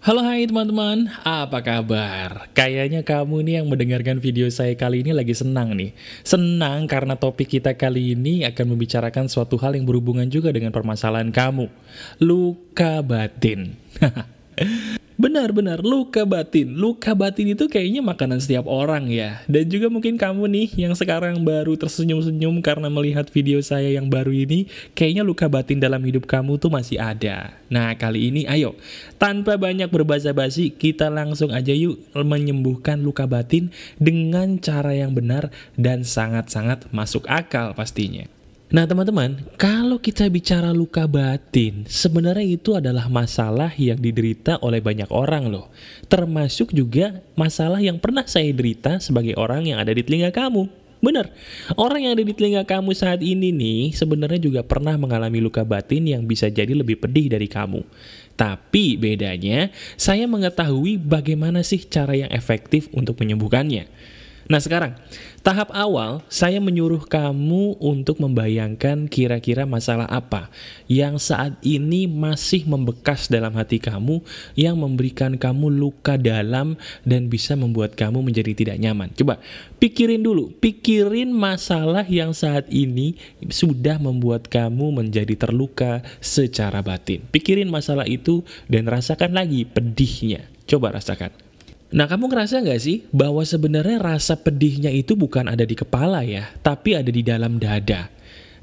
Halo hai teman-teman, apa kabar? Kayaknya kamu nih yang mendengarkan video saya kali ini lagi senang nih. Senang karena topik kita kali ini akan membicarakan suatu hal yang berhubungan juga dengan permasalahan kamu. Luka batin. Benar-benar, luka batin. Luka batin itu kayaknya makanan setiap orang ya. Dan juga mungkin kamu nih yang sekarang baru tersenyum-senyum karena melihat video saya yang baru ini, kayaknya luka batin dalam hidup kamu tuh masih ada. Nah, kali ini ayo, tanpa banyak berbasa-basi, kita langsung aja yuk menyembuhkan luka batin dengan cara yang benar dan sangat-sangat masuk akal pastinya. Nah teman-teman, kalau kita bicara luka batin, sebenarnya itu adalah masalah yang diderita oleh banyak orang loh. Termasuk juga masalah yang pernah saya derita sebagai orang yang ada di telinga kamu. Bener, orang yang ada di telinga kamu saat ini nih sebenarnya juga pernah mengalami luka batin yang bisa jadi lebih pedih dari kamu. Tapi bedanya, saya mengetahui bagaimana sih cara yang efektif untuk menyembuhkannya. Nah sekarang, tahap awal saya menyuruh kamu untuk membayangkan kira-kira masalah apa yang saat ini masih membekas dalam hati kamu, yang memberikan kamu luka dalam dan bisa membuat kamu menjadi tidak nyaman. Coba pikirin dulu, pikirin masalah yang saat ini sudah membuat kamu menjadi terluka secara batin. Pikirin masalah itu dan rasakan lagi pedihnya. Coba rasakan. Nah kamu ngerasa gak sih bahwa sebenarnya rasa pedihnya itu bukan ada di kepala ya, tapi ada di dalam dada.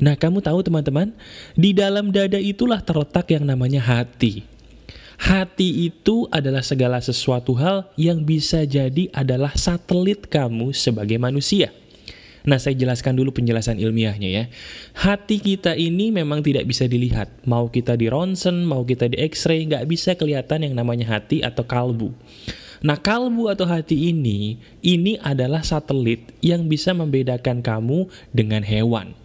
Nah kamu tahu teman-teman, di dalam dada itulah terletak yang namanya hati. Hati itu adalah segala sesuatu hal yang bisa jadi adalah satelit kamu sebagai manusia. Nah saya jelaskan dulu penjelasan ilmiahnya ya. Hati kita ini memang tidak bisa dilihat. Mau kita di ronsen, mau kita di x-ray, gak bisa kelihatan yang namanya hati atau kalbu. Nah kalbu atau hati ini adalah satelit yang bisa membedakan kamu dengan hewan.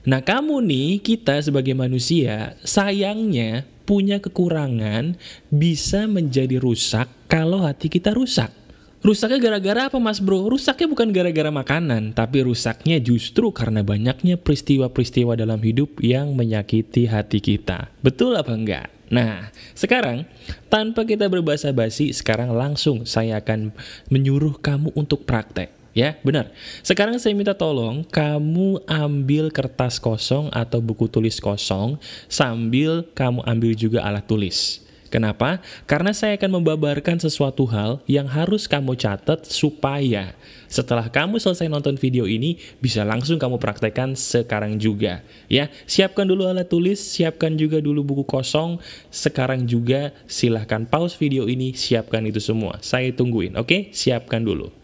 Nah kamu nih, kita sebagai manusia, sayangnya punya kekurangan bisa menjadi rusak kalau hati kita rusak. Rusaknya gara-gara apa mas bro? Rusaknya bukan gara-gara makanan, tapi rusaknya justru karena banyaknya peristiwa-peristiwa dalam hidup yang menyakiti hati kita. Betul apa enggak? Nah, sekarang tanpa kita berbasa-basi, sekarang langsung saya akan menyuruh kamu untuk praktek. Ya, benar. Sekarang saya minta tolong kamu ambil kertas kosong atau buku tulis kosong sambil kamu ambil juga alat tulis. Kenapa? Karena saya akan membabarkan sesuatu hal yang harus kamu catat supaya setelah kamu selesai nonton video ini bisa langsung kamu praktekkan sekarang juga. Ya, siapkan dulu alat tulis, siapkan juga dulu buku kosong. Sekarang juga silahkan pause video ini, siapkan itu semua. Saya tungguin, oke? Siapkan dulu.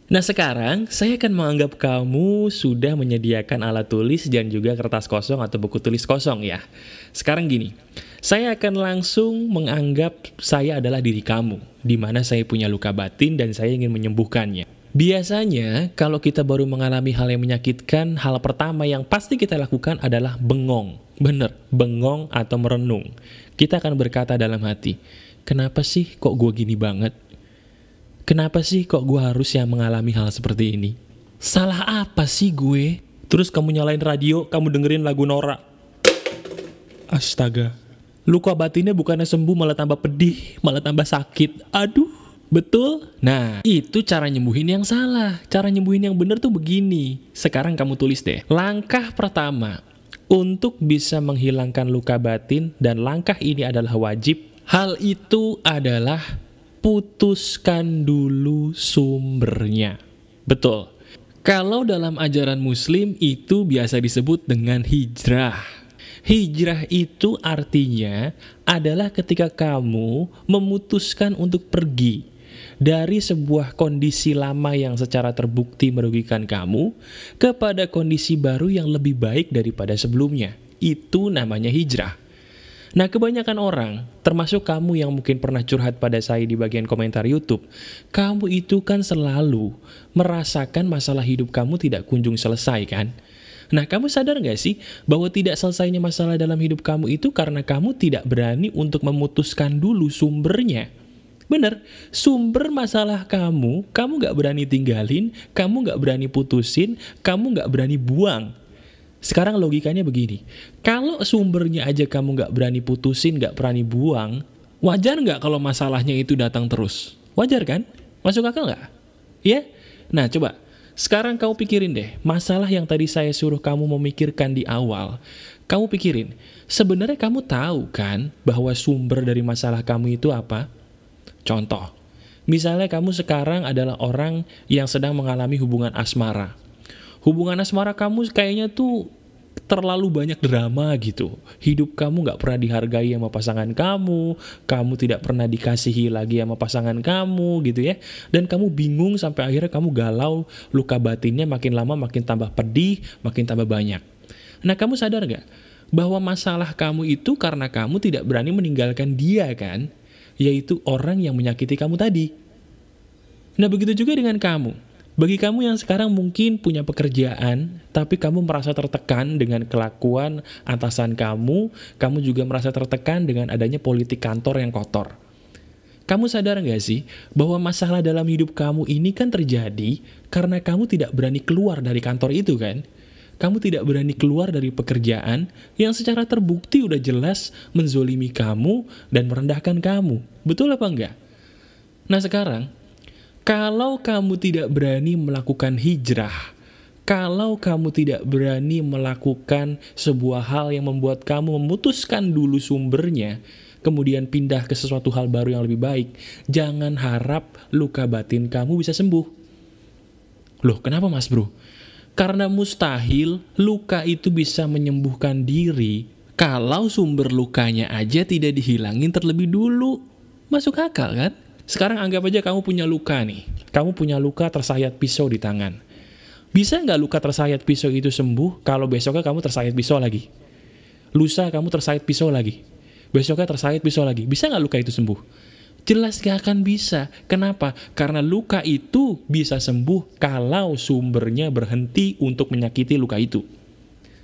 Nah sekarang saya akan menganggap kamu sudah menyediakan alat tulis dan juga kertas kosong atau buku tulis kosong ya. Sekarang gini, saya akan langsung menganggap saya adalah diri kamu, di mana saya punya luka batin dan saya ingin menyembuhkannya. Biasanya kalau kita baru mengalami hal yang menyakitkan, hal pertama yang pasti kita lakukan adalah bengong. Bener, bengong atau merenung. Kita akan berkata dalam hati, kenapa sih kok gue gini banget? Kenapa sih kok gue harus yang mengalami hal seperti ini? Salah apa sih gue? Terus kamu nyalain radio, kamu dengerin lagu Nora. Astaga. Luka batinnya bukannya sembuh malah tambah pedih, malah tambah sakit. Aduh, betul? Nah, itu cara nyembuhin yang salah. Cara nyembuhin yang bener tuh begini. Sekarang kamu tulis deh. Langkah pertama untuk bisa menghilangkan luka batin, dan langkah ini adalah wajib. Hal itu adalah putuskan dulu sumbernya. Betul. Kalau dalam ajaran Muslim itu biasa disebut dengan hijrah. Hijrah itu artinya adalah ketika kamu memutuskan untuk pergi dari sebuah kondisi lama yang secara terbukti merugikan kamu kepada kondisi baru yang lebih baik daripada sebelumnya. Itu namanya hijrah. Nah kebanyakan orang, termasuk kamu yang mungkin pernah curhat pada saya di bagian komentar YouTube, kamu itu kan selalu merasakan masalah hidup kamu tidak kunjung selesai kan? Nah kamu sadar gak sih bahwa tidak selesainya masalah dalam hidup kamu itu karena kamu tidak berani untuk memutuskan dulu sumbernya? Bener, sumber masalah kamu gak berani tinggalin, kamu gak berani putusin, kamu gak berani buang. Sekarang logikanya begini, kalau sumbernya aja kamu gak berani putusin, gak berani buang, Wajar nggak kalau masalahnya itu datang terus? Wajar kan? Masuk akal nggak? Ya? Nah, coba. Sekarang kamu pikirin deh, masalah yang tadi saya suruh kamu memikirkan di awal. Kamu pikirin, sebenarnya kamu tahu kan bahwa sumber dari masalah kamu itu apa? Contoh, misalnya kamu sekarang adalah orang yang sedang mengalami hubungan asmara. Hubungan asmara kamu kayaknya tuh terlalu banyak drama gitu. Hidup kamu gak pernah dihargai sama pasangan kamu tidak pernah dikasihi lagi sama pasangan kamu gitu ya. Dan kamu bingung sampai akhirnya kamu galau, luka batinnya makin lama makin tambah pedih, makin tambah banyak. Nah, kamu sadar gak bahwa masalah kamu itu karena kamu tidak berani meninggalkan dia kan? Yaitu orang yang menyakiti kamu tadi. Nah, begitu juga dengan kamu. Bagi kamu yang sekarang mungkin punya pekerjaan, tapi kamu merasa tertekan dengan kelakuan atasan kamu juga merasa tertekan dengan adanya politik kantor yang kotor. Kamu sadar nggak sih bahwa masalah dalam hidup kamu ini kan terjadi karena kamu tidak berani keluar dari kantor itu kan? Kamu tidak berani keluar dari pekerjaan yang secara terbukti udah jelas menzolimi kamu dan merendahkan kamu. Betul apa enggak? Nah sekarang, kalau kamu tidak berani melakukan hijrah, kalau kamu tidak berani melakukan sebuah hal yang membuat kamu memutuskan dulu sumbernya, kemudian pindah ke sesuatu hal baru yang lebih baik, jangan harap luka batin kamu bisa sembuh. Loh, kenapa mas bro? Karena mustahil luka itu bisa menyembuhkan diri kalau sumber lukanya aja tidak dihilangin terlebih dulu. Masuk akal kan? Sekarang anggap aja kamu punya luka nih. Kamu punya luka tersayat pisau di tangan. Bisa nggak luka tersayat pisau itu sembuh kalau besoknya kamu tersayat pisau lagi? Lusa kamu tersayat pisau lagi. Besoknya tersayat pisau lagi. Bisa nggak luka itu sembuh? Jelas nggak akan bisa. Kenapa? Karena luka itu bisa sembuh kalau sumbernya berhenti untuk menyakiti luka itu.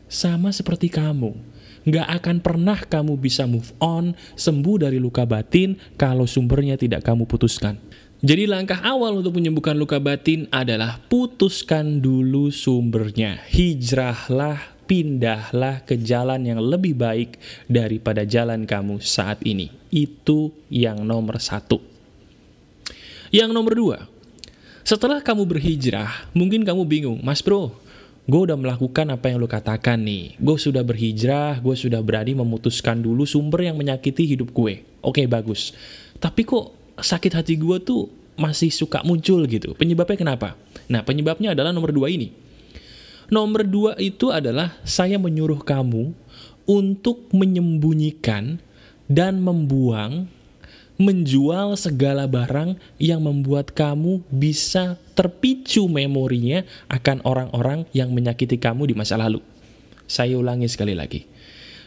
Sama seperti kamu. Nggak akan pernah kamu bisa move on, sembuh dari luka batin kalau sumbernya tidak kamu putuskan. Jadi langkah awal untuk menyembuhkan luka batin adalah putuskan dulu sumbernya. Hijrahlah, pindahlah ke jalan yang lebih baik daripada jalan kamu saat ini. Itu yang nomor 1. Yang nomor 2, setelah kamu berhijrah, mungkin kamu bingung, mas bro, gue udah melakukan apa yang lo katakan nih. Gue sudah berhijrah, gue sudah berani memutuskan dulu sumber yang menyakiti hidup gue. Oke, bagus. Tapi kok sakit hati gue tuh masih suka muncul gitu. Penyebabnya kenapa? Nah, penyebabnya adalah nomor 2 ini. Nomor 2 itu adalah saya menyuruh kamu untuk menyembunyikan dan membuang, menjual segala barang yang membuat kamu bisa terpicu memorinya akan orang-orang yang menyakiti kamu di masa lalu. Saya ulangi sekali lagi.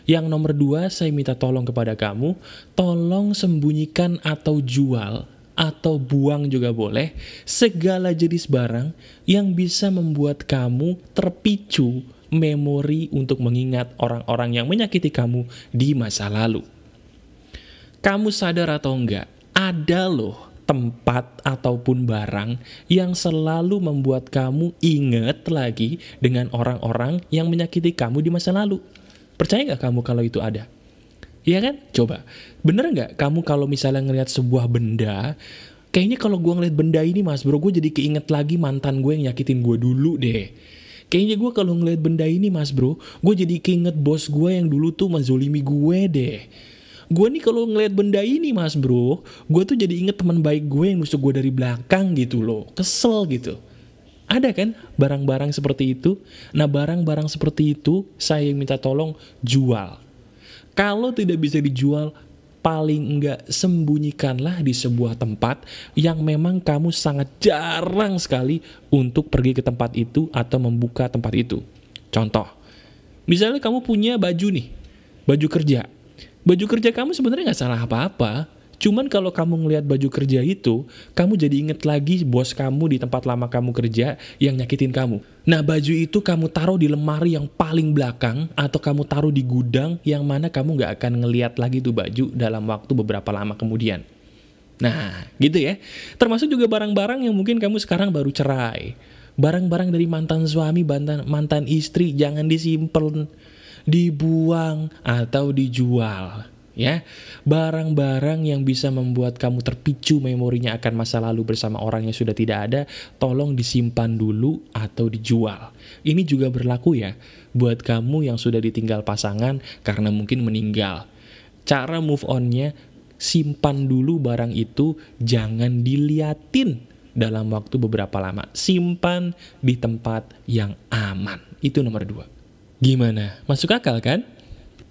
Yang nomor 2, saya minta tolong kepada kamu, tolong sembunyikan atau jual, atau buang juga boleh, segala jenis barang yang bisa membuat kamu terpicu memori untuk mengingat orang-orang yang menyakiti kamu di masa lalu. Kamu sadar atau enggak, ada loh tempat ataupun barang yang selalu membuat kamu ingat lagi dengan orang-orang yang menyakiti kamu di masa lalu. Percaya nggak kamu kalau itu ada? Iya kan? Coba, bener nggak kamu kalau misalnya ngelihat sebuah benda, kayaknya kalau gue ngeliat benda ini mas bro, gue jadi keinget lagi mantan gue yang nyakitin gue dulu deh. Kayaknya gue kalau ngeliat benda ini mas bro, gue jadi keinget bos gue yang dulu tuh menzolimi gue deh. Gue nih kalau ngeliat benda ini mas bro, gue tuh jadi inget teman baik gue yang nusuk gue dari belakang gitu loh. Kesel gitu. Ada kan barang-barang seperti itu? Nah barang-barang seperti itu saya minta tolong jual. Kalau tidak bisa dijual, paling enggak sembunyikanlah di sebuah tempat yang memang kamu sangat jarang sekali untuk pergi ke tempat itu atau membuka tempat itu. Contoh, misalnya kamu punya baju nih, baju kerja. Baju kerja kamu sebenarnya nggak salah apa-apa. Cuman kalau kamu ngelihat baju kerja itu, kamu jadi inget lagi bos kamu di tempat lama kamu kerja yang nyakitin kamu. Nah baju itu kamu taruh di lemari yang paling belakang, atau kamu taruh di gudang yang mana kamu nggak akan ngelihat lagi tuh baju dalam waktu beberapa lama kemudian. Nah gitu ya. Termasuk juga barang-barang yang mungkin kamu sekarang baru cerai. Barang-barang dari mantan suami, mantan istri, jangan disimpan, dibuang, atau dijual. ya. Barang-barang yang bisa membuat kamu terpicu memorinya akan masa lalu bersama orang yang sudah tidak ada, tolong disimpan dulu atau dijual. Ini juga berlaku ya buat kamu yang sudah ditinggal pasangan karena mungkin meninggal. Cara move on-nya, simpan dulu barang itu, jangan diliatin dalam waktu beberapa lama. Simpan di tempat yang aman. Itu nomor 2. Gimana? Masuk akal kan?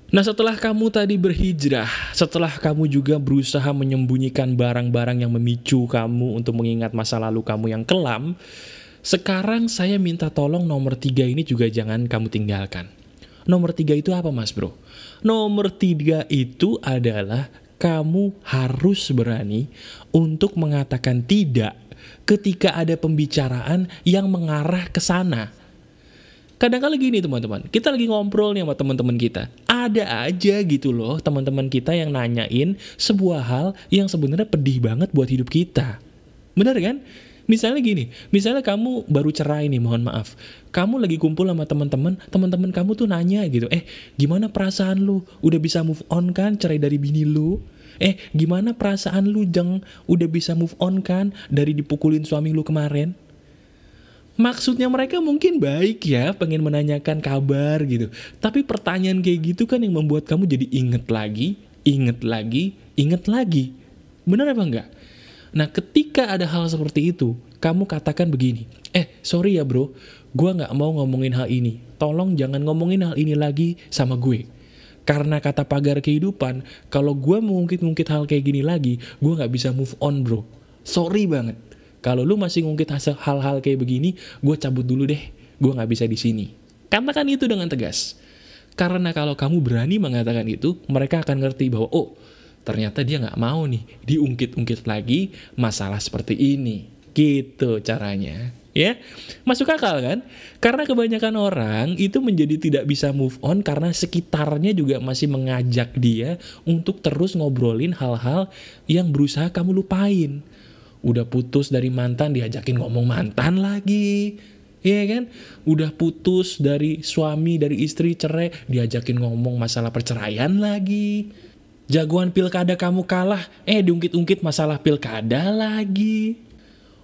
Nah, setelah kamu tadi berhijrah, setelah kamu juga berusaha menyembunyikan barang-barang yang memicu kamu untuk mengingat masa lalu kamu yang kelam, sekarang saya minta tolong nomor 3 ini juga jangan kamu tinggalkan. Nomor 3 itu apa, Mas Bro? Nomor 3 itu adalah kamu harus berani untuk mengatakan tidak ketika ada pembicaraan yang mengarah ke sana. Kadang-kadang gini teman-teman, kita lagi ngobrol nih sama teman-teman kita. Ada aja gitu loh teman-teman kita yang nanyain sebuah hal yang sebenarnya pedih banget buat hidup kita. Bener kan? Misalnya gini, misalnya kamu baru cerai nih, mohon maaf. Kamu lagi kumpul sama teman-teman, teman-teman kamu tuh nanya gitu, gimana perasaan lu? Udah bisa move on kan cerai dari bini lu? Gimana perasaan lu, Jeng? Udah bisa move on kan dari dipukulin suami lu kemarin? Maksudnya mereka mungkin baik ya, pengen menanyakan kabar gitu. Tapi pertanyaan kayak gitu kan yang membuat kamu jadi inget lagi, inget lagi, inget lagi. Bener apa enggak? Nah, ketika ada hal seperti itu, kamu katakan begini, sorry ya bro, gue gak mau ngomongin hal ini. Tolong jangan ngomongin hal ini lagi sama gue. Karena kata pagar kehidupan, kalau gue mengungkit-ungkit hal kayak gini lagi, gue gak bisa move on bro. Sorry banget. Kalau lu masih ngungkit hal-hal kayak begini, gue cabut dulu deh. Gue gak bisa di sini. Katakan itu dengan tegas. Karena kalau kamu berani mengatakan itu, mereka akan ngerti bahwa, oh, ternyata dia gak mau nih diungkit-ungkit lagi masalah seperti ini. Gitu caranya. Ya, masuk akal kan? Karena kebanyakan orang itu menjadi tidak bisa move on karena sekitarnya juga masih mengajak dia untuk terus ngobrolin hal-hal yang berusaha kamu lupain. Udah putus dari mantan, diajakin ngomong mantan lagi. Iya kan? Udah putus dari suami, dari istri, cerai, diajakin ngomong masalah perceraian lagi. Jagoan pilkada kamu kalah, diungkit-ungkit masalah pilkada lagi.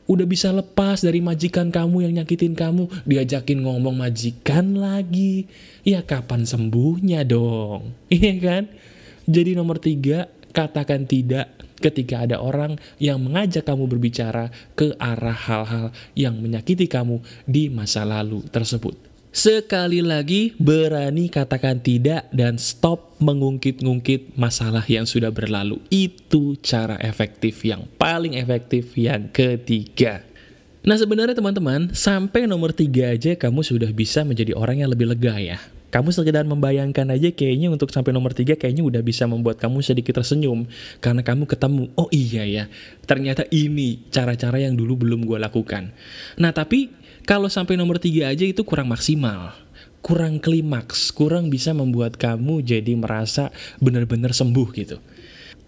Udah bisa lepas dari majikan kamu yang nyakitin kamu, diajakin ngomong majikan lagi. Ya kapan sembuhnya dong? Iya kan? Jadi nomor 3, katakan tidak ketika ada orang yang mengajak kamu berbicara ke arah hal-hal yang menyakiti kamu di masa lalu tersebut. Sekali lagi, berani katakan tidak dan stop mengungkit-ungkit masalah yang sudah berlalu. Itu cara efektif yang paling efektif yang ketiga. Nah sebenarnya teman-teman, sampai nomor 3 aja kamu sudah bisa menjadi orang yang lebih lega ya. Kamu sekedar membayangkan aja kayaknya untuk sampai nomor 3 kayaknya udah bisa membuat kamu sedikit tersenyum. Karena kamu ketemu, oh iya ya, ternyata ini cara-cara yang dulu belum gue lakukan. Nah tapi kalau sampai nomor 3 aja itu kurang maksimal. Kurang klimaks, kurang bisa membuat kamu jadi merasa benar-benar sembuh gitu.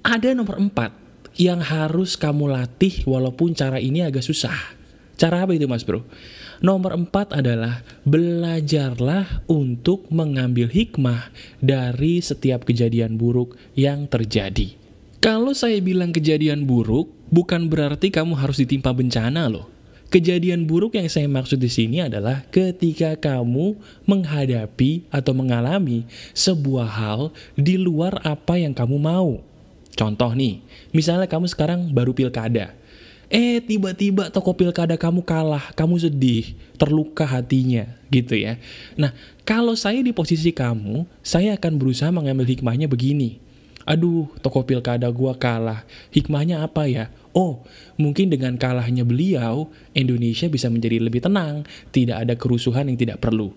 Ada nomor 4 yang harus kamu latih walaupun cara ini agak susah. Cara apa itu mas bro? Nomor 4 adalah belajarlah untuk mengambil hikmah dari setiap kejadian buruk yang terjadi. Kalau saya bilang kejadian buruk, bukan berarti kamu harus ditimpa bencana loh. Kejadian buruk yang saya maksud di sini adalah ketika kamu menghadapi atau mengalami sebuah hal di luar apa yang kamu mau. Contoh nih, misalnya kamu sekarang baru pilkada. Tiba-tiba toko pilkada kamu kalah, kamu sedih, terluka hatinya, gitu ya. Nah, kalau saya di posisi kamu, saya akan berusaha mengambil hikmahnya begini. Aduh, toko pilkada gua kalah. Hikmahnya apa ya? Oh, mungkin dengan kalahnya beliau, Indonesia bisa menjadi lebih tenang, tidak ada kerusuhan yang tidak perlu.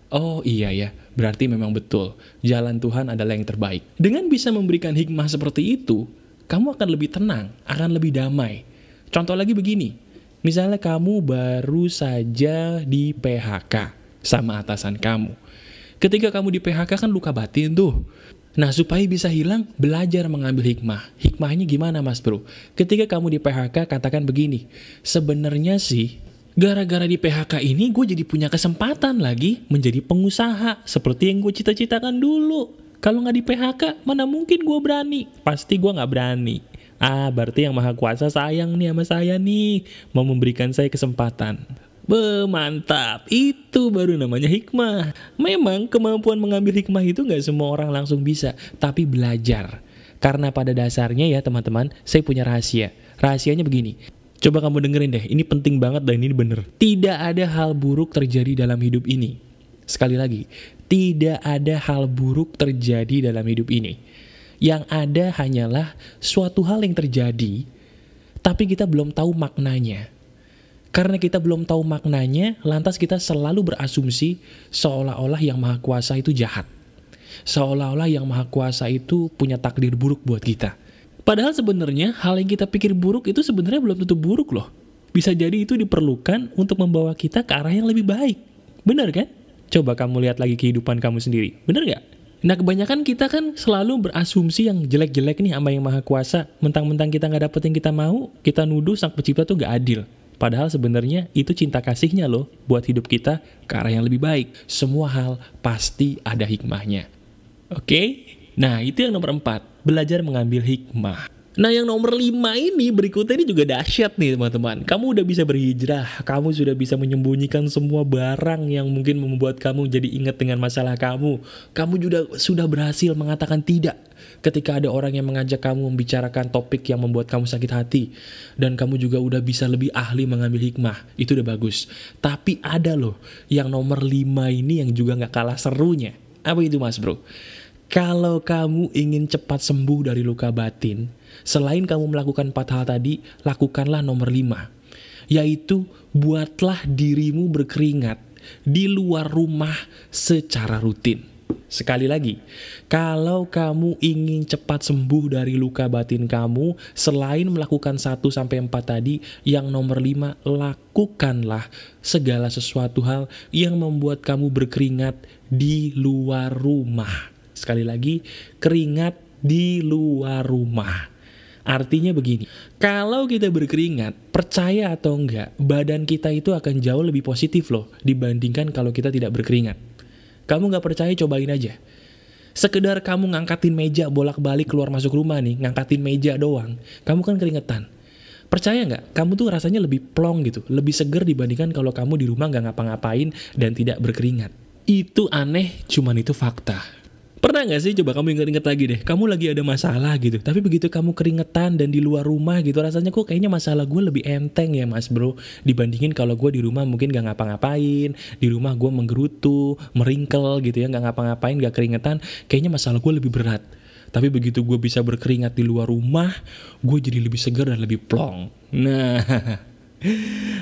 Oh iya ya, berarti memang betul, jalan Tuhan adalah yang terbaik. Dengan bisa memberikan hikmah seperti itu, kamu akan lebih tenang, akan lebih damai. Contoh lagi begini, misalnya kamu baru saja di PHK sama atasan kamu. Ketika kamu di PHK kan luka batin tuh. Nah supaya bisa hilang, belajar mengambil hikmah. Hikmahnya gimana mas bro? Ketika kamu di PHK katakan begini, sebenarnya sih gara-gara di PHK ini gue jadi punya kesempatan lagi menjadi pengusaha seperti yang gue cita-citakan dulu. Kalau nggak di PHK, mana mungkin gue berani? Pasti gue nggak berani. Berarti yang Maha Kuasa sayang nih sama saya nih, mau memberikan saya kesempatan. Mantap, itu baru namanya hikmah. Memang kemampuan mengambil hikmah itu nggak semua orang langsung bisa, tapi belajar. Karena pada dasarnya ya teman-teman, saya punya rahasia. Rahasianya begini. Coba kamu dengerin deh, ini penting banget dan ini bener. Tidak ada hal buruk terjadi dalam hidup ini. Sekali lagi, tidak ada hal buruk terjadi dalam hidup ini. Yang ada hanyalah suatu hal yang terjadi, tapi kita belum tahu maknanya. Karena kita belum tahu maknanya, lantas kita selalu berasumsi seolah-olah yang Maha Kuasa itu jahat. Seolah-olah yang Maha Kuasa itu punya takdir buruk buat kita. Padahal sebenarnya hal yang kita pikir buruk itu sebenarnya belum tentu buruk loh. Bisa jadi itu diperlukan untuk membawa kita ke arah yang lebih baik. Benar kan? Coba kamu lihat lagi kehidupan kamu sendiri. Benar nggak? Nah kebanyakan kita kan selalu berasumsi yang jelek-jelek nih sama yang Maha Kuasa. Mentang-mentang kita nggak dapet yang kita mau, kita nuduh Sang Pencipta tuh nggak adil. Padahal sebenarnya itu cinta kasihnya loh buat hidup kita ke arah yang lebih baik. Semua hal pasti ada hikmahnya. Oke? Nah, itu yang nomor 4, belajar mengambil hikmah. Nah, yang nomor 5 ini berikutnya ini juga dahsyat nih teman-teman. Kamu udah bisa berhijrah, kamu sudah bisa menyembunyikan semua barang yang mungkin membuat kamu jadi ingat dengan masalah kamu. Kamu juga sudah berhasil mengatakan tidak ketika ada orang yang mengajak kamu membicarakan topik yang membuat kamu sakit hati. Dan kamu juga udah bisa lebih ahli mengambil hikmah. Itu udah bagus. Tapi ada loh yang nomor 5 ini yang juga gak kalah serunya. Apa itu mas bro? Kalau kamu ingin cepat sembuh dari luka batin, selain kamu melakukan 4 hal tadi, lakukanlah nomor 5. Yaitu, buatlah dirimu berkeringat di luar rumah secara rutin. Sekali lagi, kalau kamu ingin cepat sembuh dari luka batin kamu, selain melakukan 1-4 tadi, yang nomor 5, lakukanlah segala sesuatu hal yang membuat kamu berkeringat di luar rumah. Sekali lagi, keringat di luar rumah. Artinya begini, kalau kita berkeringat, percaya atau enggak, badan kita itu akan jauh lebih positif loh dibandingkan kalau kita tidak berkeringat. Kamu nggak percaya, cobain aja. Sekedar kamu ngangkatin meja bolak-balik keluar masuk rumah nih, ngangkatin meja doang, kamu kan keringetan. Percaya nggak? Kamu tuh rasanya lebih plong gitu, lebih seger dibandingkan kalau kamu di rumah nggak ngapa-ngapain dan tidak berkeringat. Itu aneh, cuman itu fakta. Pernah gak sih coba kamu inget-inget lagi deh, kamu lagi ada masalah gitu, tapi begitu kamu keringetan dan di luar rumah gitu, rasanya kok kayaknya masalah gue lebih enteng ya mas bro, dibandingin kalau gue di rumah mungkin gak ngapa-ngapain, di rumah gue menggerutu, meringkel gitu ya, gak ngapa-ngapain, gak keringetan, kayaknya masalah gue lebih berat. Tapi begitu gue bisa berkeringat di luar rumah, gue jadi lebih segar dan lebih plong. Nah,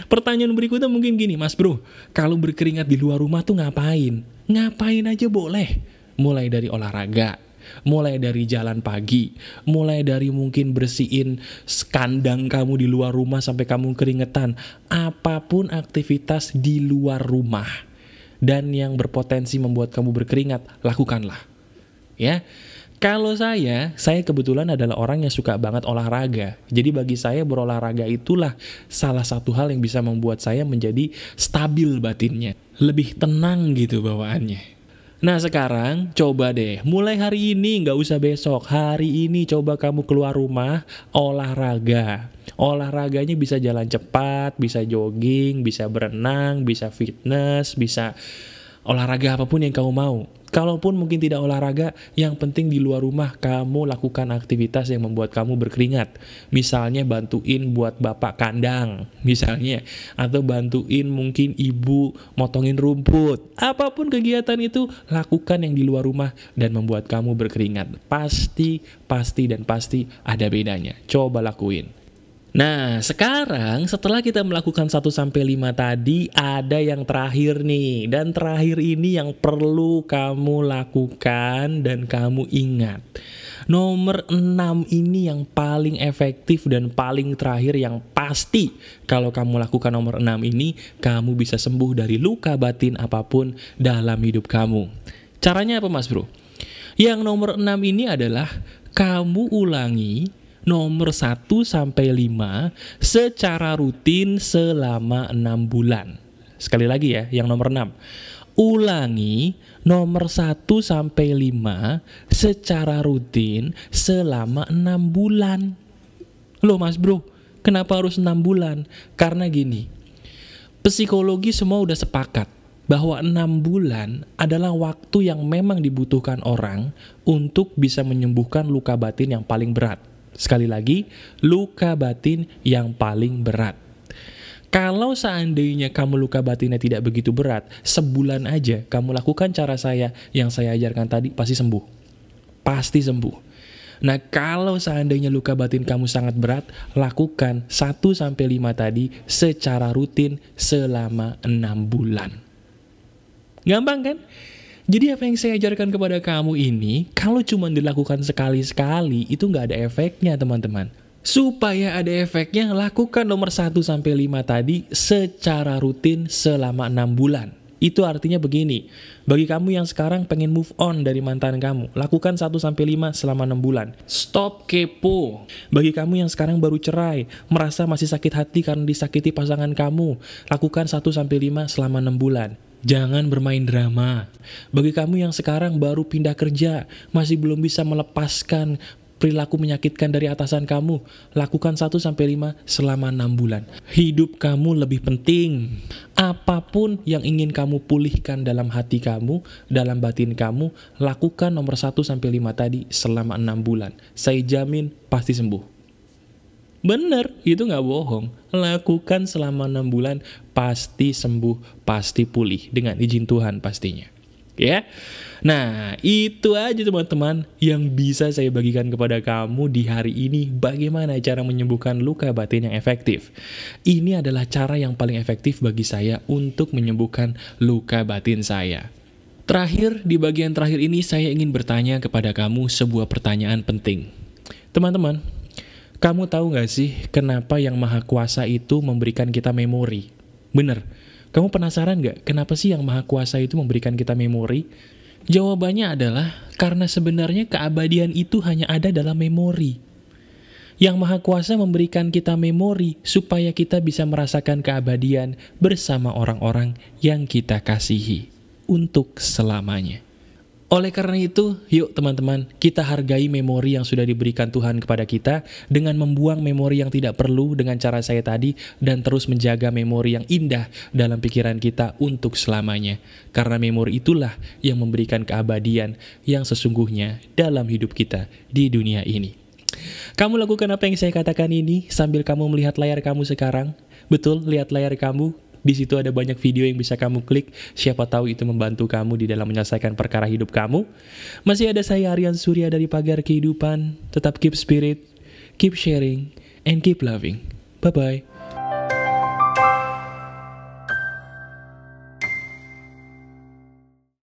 pertanyaan berikutnya mungkin gini, mas bro, kalau berkeringat di luar rumah tuh ngapain? Ngapain aja boleh. Mulai dari olahraga, mulai dari jalan pagi, mulai dari mungkin bersihin kandang kamu di luar rumah sampai kamu keringetan. Apapun aktivitas di luar rumah dan yang berpotensi membuat kamu berkeringat, lakukanlah. Ya. Kalau saya kebetulan adalah orang yang suka banget olahraga. Jadi bagi saya berolahraga itulah salah satu hal yang bisa membuat saya menjadi stabil batinnya. Lebih tenang gitu bawaannya. Nah sekarang coba deh, mulai hari ini, nggak usah besok, hari ini coba kamu keluar rumah, olahraga. Olahraganya bisa jalan cepat, bisa jogging, bisa berenang, bisa fitness, bisa olahraga apapun yang kamu mau. Kalaupun mungkin tidak olahraga, yang penting di luar rumah kamu lakukan aktivitas yang membuat kamu berkeringat. Misalnya bantuin buat bapak kandang, misalnya. Atau bantuin mungkin ibu motongin rumput. Apapun kegiatan itu, lakukan yang di luar rumah dan membuat kamu berkeringat. Pasti ada bedanya. Coba lakuin. Nah, sekarang setelah kita melakukan 1-5 tadi, ada yang terakhir nih. Dan terakhir ini yang perlu kamu lakukan dan kamu ingat. Nomor 6 ini yang paling efektif dan paling terakhir yang pasti. Kalau kamu lakukan nomor 6 ini, kamu bisa sembuh dari luka batin apapun dalam hidup kamu. Caranya apa mas bro? Yang nomor 6 ini adalah kamu ulangi nomor 1-5 secara rutin selama 6 bulan. Sekali lagi ya, yang nomor 6. Ulangi nomor 1-5 secara rutin selama 6 bulan. Loh mas bro, kenapa harus 6 bulan? Karena gini, psikologi semua udah sepakat bahwa 6 bulan adalah waktu yang memang dibutuhkan orang untuk bisa menyembuhkan luka batin yang paling berat. Sekali lagi, luka batin yang paling berat. Kalau seandainya kamu luka batinnya tidak begitu berat, sebulan aja kamu lakukan cara yang saya ajarkan tadi, pasti sembuh. Pasti sembuh. Nah, kalau seandainya luka batin kamu sangat berat, lakukan 1-5 tadi secara rutin selama 6 bulan. Gampang kan? Jadi apa yang saya ajarkan kepada kamu ini, kalau cuma dilakukan sekali-sekali, itu nggak ada efeknya teman-teman. Supaya ada efeknya, lakukan nomor 1-5 tadi secara rutin selama 6 bulan. Itu artinya begini, bagi kamu yang sekarang pengen move on dari mantan kamu, lakukan 1-5 selama 6 bulan. Stop kepo. Bagi kamu yang sekarang baru cerai, merasa masih sakit hati karena disakiti pasangan kamu, lakukan 1-5 selama 6 bulan. Jangan bermain drama. Bagi kamu yang sekarang baru pindah kerja, masih belum bisa melepaskan perilaku menyakitkan dari atasan kamu, lakukan 1-5 selama 6 bulan. Hidup kamu lebih penting. Apapun yang ingin kamu pulihkan dalam hati kamu, dalam batin kamu, lakukan nomor 1-5 tadi selama 6 bulan. Saya jamin pasti sembuh. Bener, itu nggak bohong. Lakukan selama 6 bulan, pasti sembuh, pasti pulih. Dengan izin Tuhan pastinya. Ya, nah itu aja teman-teman yang bisa saya bagikan kepada kamu di hari ini. Bagaimana cara menyembuhkan luka batin yang efektif. Ini adalah cara yang paling efektif bagi saya untuk menyembuhkan luka batin saya. Terakhir, di bagian terakhir ini saya ingin bertanya kepada kamu sebuah pertanyaan penting. Teman-teman, kamu tahu gak sih kenapa Yang Maha Kuasa itu memberikan kita memori? Bener. Kamu penasaran gak kenapa sih Yang Maha Kuasa itu memberikan kita memori? Jawabannya adalah karena sebenarnya keabadian itu hanya ada dalam memori. Yang Maha Kuasa memberikan kita memori supaya kita bisa merasakan keabadian bersama orang-orang yang kita kasihi untuk selamanya. Oleh karena itu, yuk teman-teman, kita hargai memori yang sudah diberikan Tuhan kepada kita dengan membuang memori yang tidak perlu dengan cara saya tadi dan terus menjaga memori yang indah dalam pikiran kita untuk selamanya. Karena memori itulah yang memberikan keabadian yang sesungguhnya dalam hidup kita di dunia ini. Kamu lakukan apa yang saya katakan ini sambil kamu melihat layar kamu sekarang. Betul, lihat layar kamu. Di situ ada banyak video yang bisa kamu klik, siapa tahu itu membantu kamu di dalam menyelesaikan perkara hidup kamu. Masih ada saya Aryan Surya dari Pagar Kehidupan. Tetap keep spirit, keep sharing, and keep loving. Bye-bye.